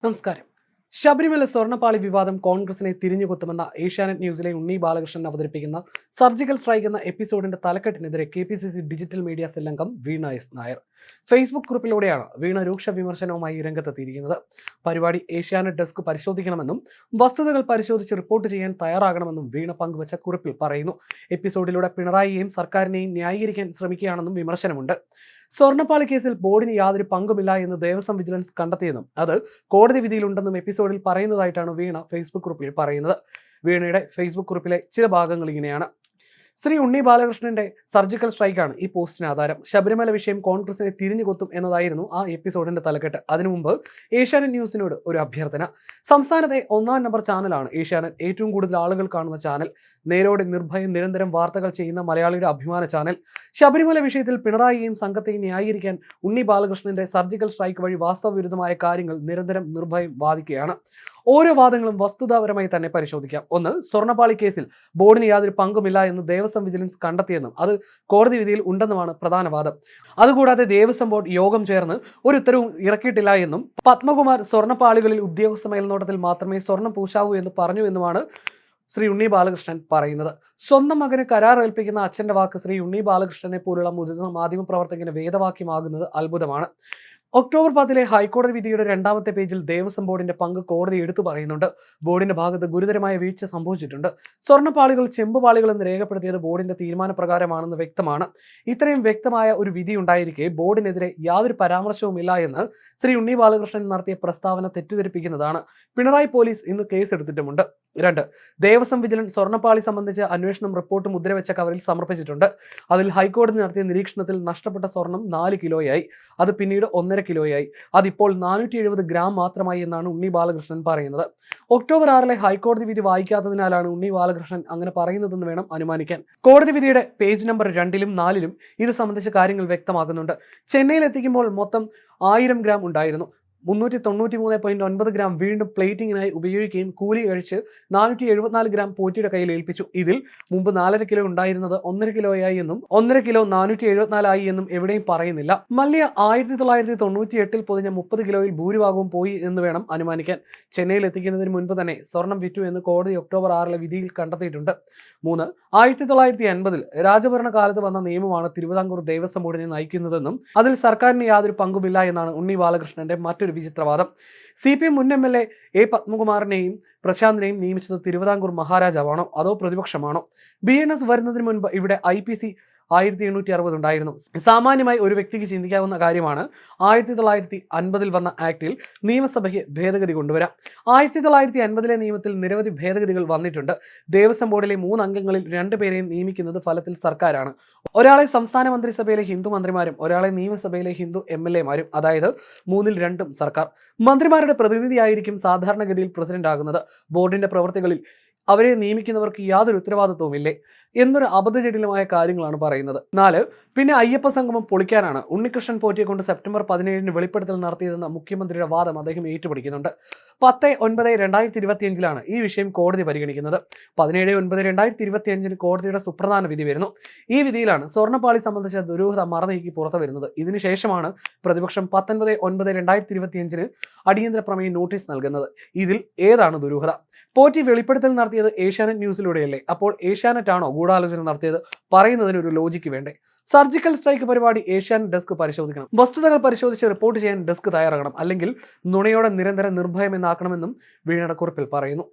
നമസ്കാരം. ശബരിമല സ്വർണ്ണപ്പാളി വിവാദം കോൺഗ്രസിനെ തിരിഞ്ഞുകൊത്തുമെന്ന ഏഷ്യാനെറ്റ് ന്യൂസിലെ ഉണ്ണി ബാലകൃഷ്ണൻ അവതരിപ്പിക്കുന്ന സർജിക്കൽ സ്ട്രൈക്ക് എന്ന എപ്പിസോഡിന്റെ തലക്കെട്ടിനെതിരെ KPCC ഡിജിറ്റൽ മീഡിയ സെൽ അംഗം വീണ എസ് നായർ ഫേസ്ബുക്ക് കുറിപ്പിലൂടെയാണ് വീണ രൂക്ഷ വിമർശനവുമായി രംഗത്തെത്തിയിരിക്കുന്നത്. പരിപാടി ഏഷ്യാനെറ്റ് ഡെസ്ക് പരിശോധിക്കണമെന്നും വസ്തുതകൾ പരിശോധിച്ച് റിപ്പോർട്ട് ചെയ്യാൻ തയ്യാറാകണമെന്നും വീണ പങ്കുവച്ച കുറിപ്പിൽ പറയുന്നു. എപ്പിസോഡിലൂടെ പിണറായിയെയും സർക്കാരിനെയും ന്യായീകരിക്കാൻ ശ്രമിക്കുകയാണെന്നും വിമർശനമുണ്ട്. സ്വർണ്ണപ്പാളി കേസിൽ ബോർഡിന് യാതൊരു പങ്കുമില്ല എന്ന് ദേവസ്വം വിജിലൻസ് കണ്ടെത്തിയെന്നും അത് കോടതി വിധിയിലുണ്ടെന്നും എപ്പിസോഡിൽ പറയുന്നതായിട്ടാണ് വീണ ഫേസ്ബുക്ക് കുറിപ്പിൽ പറയുന്നത്. വീണയുടെ ഫേസ്ബുക്ക് കുറിപ്പിലെ ചില ഭാഗങ്ങൾ ഇങ്ങനെയാണ്. ശ്രീ ഉണ്ണി ബാലകൃഷ്ണന്റെ സർജിക്കൽ സ്ട്രൈക്കാണ് ഈ പോസ്റ്റിന് ആധാരം. ശബരിമല വിഷയം കോൺഗ്രസിനെ തിരിഞ്ഞുകൊത്തും എന്നതായിരുന്നു ആ എപ്പിസോഡിന്റെ തലക്കെട്ട്. അതിനു മുമ്പ് ഏഷ്യാനെറ്റ് ന്യൂസിനോട് ഒരു അഭ്യർത്ഥന. സംസ്ഥാനത്തെ 1-ാം നമ്പർ ചാനലാണ് ഏഷ്യാനെറ്റ്. ഏറ്റവും കൂടുതൽ ആളുകൾ കാണുന്ന ചാനൽ, നേരോടെ നിർഭയം നിരന്തരം വാർത്തകൾ ചെയ്യുന്ന മലയാളിയുടെ അഭിമാന ചാനൽ. ശബരിമല വിഷയത്തിൽ പിണറായിയെയും സംഘത്തെയും ന്യായീകരിക്കാൻ ഉണ്ണി ബാലകൃഷ്ണന്റെ സർജിക്കൽ സ്ട്രൈക്ക് വഴി വാസ്തവവിരുദ്ധമായ കാര്യങ്ങൾ നിരന്തരം നിർഭയം വാദിക്കുകയാണ്. ഓരോ വാദങ്ങളും വസ്തുതാപരമായി തന്നെ പരിശോധിക്കാം. ഒന്ന്, സ്വർണ്ണപ്പാളി കേസിൽ ബോർഡിന് യാതൊരു പങ്കുമില്ല എന്ന് ദേവസ്വം വിജിലൻസ് കണ്ടെത്തിയെന്നും അത് കോടതി വിധിയിൽ ഉണ്ടെന്നുമാണ് പ്രധാന വാദം. അതുകൂടാതെ ദേവസ്വം ബോർഡ് യോഗം ചേർന്ന് ഒരു ഉത്തരവും ഇറക്കിയിട്ടില്ല എന്നും പത്മകുമാർ സ്വർണ്ണപ്പാളികളിൽ ഉദ്യോഗസ്ഥ മേൽനോട്ടത്തിൽ മാത്രമേ സ്വർണം പൂശാവൂ എന്ന് പറഞ്ഞു എന്നുമാണ് ശ്രീ ഉണ്ണി ബാലകൃഷ്ണൻ പറയുന്നത്. സ്വന്തം മകന് കരാർ ഏൽപ്പിക്കുന്ന അച്ഛന്റെ വാക്ക് ശ്രീ ഉണ്ണി ബാലകൃഷ്ണനെ പോലുള്ള മുതിർന്ന മാധ്യമപ്രവർത്തകന് വേദവാക്യമാകുന്നത് അത്ഭുതമാണ്. ഒക്ടോബർ 10 ഹൈക്കോടതി വിധിയുടെ 2ാമത്തെ പേജിൽ ദേവസ്വം ബോർഡിന്റെ പങ്ക് കോടതി എടുത്തു പറയുന്നുണ്ട്. ബോർഡിന്റെ ഭാഗത്ത് ഗുരുതരമായ വീഴ്ച സംഭവിച്ചിട്ടുണ്ട്. സ്വർണ്ണപ്പാളികൾ ചെമ്പുപാളികൾ എന്ന് രേഖപ്പെടുത്തിയത് ബോർഡിന്റെ തീരുമാനപ്രകാരമാണെന്ന് വ്യക്തമാണ്. ഇത്രയും വ്യക്തമായ ഒരു വിധി ഉണ്ടായിരിക്കെ ബോർഡിനെതിരെ യാതൊരു പരാമർശവുമില്ല എന്ന് ശ്രീ ഉണ്ണി ബാലകൃഷ്ണൻ നടത്തിയ പ്രസ്താവന തെറ്റിദ്ധരിപ്പിക്കുന്നതാണ്. പിണറായി പോലീസ് ഇന്ന് കേസെടുത്തിട്ടുമുണ്ട്. 2, ദേവസ്വം വിജിലൻസ് സ്വർണ്ണപ്പാളി സംബന്ധിച്ച് അന്വേഷണം റിപ്പോർട്ട് മുദ്രവെച്ച കവറിൽ സമർപ്പിച്ചിട്ടുണ്ട്. അതിൽ ഹൈക്കോടതി നടത്തിയ നിരീക്ഷണത്തിൽ നഷ്ടപ്പെട്ട സ്വർണം 4 കിലോയായി. അത് പിന്നീട് 1.5 കിലോയായി. അതിപ്പോൾ 470 ഗ്രാം മാത്രമായി എന്നാണ് ഉണ്ണി ബാലകൃഷ്ണൻ പറയുന്നത്. ഒക്ടോബർ 6 ഹൈക്കോടതി വിധി വായിക്കാത്തതിനാലാണ് ഉണ്ണി ബാലകൃഷ്ണൻ അങ്ങനെ പറയുന്നതെന്ന് വേണം അനുമാനിക്കാൻ. കോടതി വിധിയുടെ പേജ് നമ്പർ 2-ലും 4-ലും ഇത് സംബന്ധിച്ച കാര്യങ്ങൾ വ്യക്തമാക്കുന്നുണ്ട്. ചെന്നൈയിൽ എത്തിക്കുമ്പോൾ മൊത്തം 1000 ഗ്രാം ഉണ്ടായിരുന്നു. 393.9 ഗ്രാം വീണ്ടും പ്ലേറ്റിങ്ങിനായി ഉപയോഗിക്കുകയും കൂലി കഴിച്ച് 474 ഗ്രാം പോറ്റിയുടെ കയ്യിൽ ഏൽപ്പിച്ചു. ഇതിൽ മുമ്പ് 4.5 കിലോ ഉണ്ടായിരുന്നത് 1.5 കിലോയായി എന്നും 1.5 കിലോ 474 ആയി എന്നും എവിടെയും പറയുന്നില്ല. മല്യ 1998 പൊതിഞ്ഞ 30 കിലോയിൽ ഭൂരിഭാഗവും പോയി എന്ന് വേണം അനുമാനിക്കാൻ. ചെന്നൈയിൽ എത്തിക്കുന്നതിന് മുൻപ് തന്നെ സ്വർണം വിറ്റു എന്ന് കോടതി ഒക്ടോബർ 6 വിധിയിൽ കണ്ടെത്തിയിട്ടുണ്ട്. 3, 1980 രാജഭരണ കാലത്ത് വന്ന നിയമമാണ് തിരുവിതാംകൂർ ദേവസ്വം ബോർഡിനെ നയിക്കുന്നതെന്നും അതിൽ സർക്കാരിന് യാതൊരു പങ്കുമില്ല എന്നാണ് ഉണ്ണി ബാലകൃഷ്ണന്റെ മറ്റൊരു വിചിത്രവാദം. CPM മുൻ MLA A. പത്മകുമാറിനെയും പ്രശാന്തിനെയും നിയമിച്ചത് തിരുവിതാംകൂർ മഹാരാജാവാണോ അതോ പ്രതിപക്ഷമാണോ? BNS വരുന്നതിന് മുൻപ് ഇവിടെ IPC 1860 ഉണ്ടായിരുന്നു. സാമാന്യമായി ഒരു വ്യക്തിക്ക് ചിന്തിക്കാവുന്ന കാര്യമാണ് 1950 വന്ന ആക്ടിൽ നിയമസഭയ്ക്ക് ഭേദഗതി കൊണ്ടുവരാം. 1950 നിയമത്തിൽ നിരവധി ഭേദഗതികൾ വന്നിട്ടുണ്ട്. ദേവസ്വം ബോർഡിലെ 3 അംഗങ്ങളിൽ 2 പേരെയും നിയമിക്കുന്നത് ഫലത്തിൽ സർക്കാരാണ്. ഒരാളെ സംസ്ഥാന മന്ത്രിസഭയിലെ ഹിന്ദു മന്ത്രിമാരും ഒരാളെ നിയമസഭയിലെ ഹിന്ദു MLA മാരും, അതായത് 3-ൽ 2 സർക്കാർ. മന്ത്രിമാരുടെ പ്രതിനിധിയായിരിക്കും സാധാരണഗതിയിൽ പ്രസിഡന്റ് ആകുന്നത്. ബോർഡിന്റെ പ്രവൃത്തികളിൽ അവരെ നിയമിക്കുന്നവർക്ക് യാതൊരു ഉത്തരവാദിത്വവുമില്ലേ എന്നൊരു അബദ്ധജടിലമായ കാര്യങ്ങളാണ് പറയുന്നത്. 4, പിന്നെ അയ്യപ്പ സംഗമം പൊളിക്കാനാണ് ഉണ്ണികൃഷ്ണൻ പോറ്റിയെ കൊണ്ട് സെപ്റ്റംബർ 17 വെളിപ്പെടുത്തൽ നടത്തിയതെന്ന മുഖ്യമന്ത്രിയുടെ വാദം അദ്ദേഹം ഏറ്റുപിടിക്കുന്നുണ്ട്. 10/9/2025 ഈ വിഷയം കോടതി പരിഗണിക്കുന്നത്. 17/9/2025 കോടതിയുടെ സുപ്രധാന വിധി വരുന്നു. ഈ വിധിയിലാണ് സ്വർണ്ണപ്പാളി സംബന്ധിച്ച ദുരൂഹത മറനീക്കി പുറത്തു വരുന്നത്. ഇതിനുശേഷമാണ് പ്രതിപക്ഷം 19/9/2025 അടിയന്തര പ്രമേയ നോട്ടീസ് നൽകുന്നത്. ഇതിൽ ഏതാണ് ദുരൂഹത? പോറ്റി വെളിപ്പെടുത്തൽ നടത്തിയത് ഏഷ്യാനെറ്റ് ന്യൂസിലൂടെയല്ലേ? അപ്പോൾ ഏഷ്യാനെറ്റ് ആണോ ഗൂഢാലോചന നടത്തിയത്? പറയുന്നതിന് ഒരു ലോജിക്ക് വേണ്ടേ? സർജിക്കൽ സ്ട്രൈക്ക് പരിപാടി ഏഷ്യാനെറ്റ് ഡെസ്ക് പരിശോധിക്കണം. വസ്തുതകൾ പരിശോധിച്ച് റിപ്പോർട്ട് ചെയ്യാൻ ഡെസ്ക് തയ്യാറാകണം. അല്ലെങ്കിൽ നുണയോടെ നിരന്തരം നിർഭയം എന്നാക്കണമെന്നും വീണയുടെ കുറിപ്പിൽ പറയുന്നു.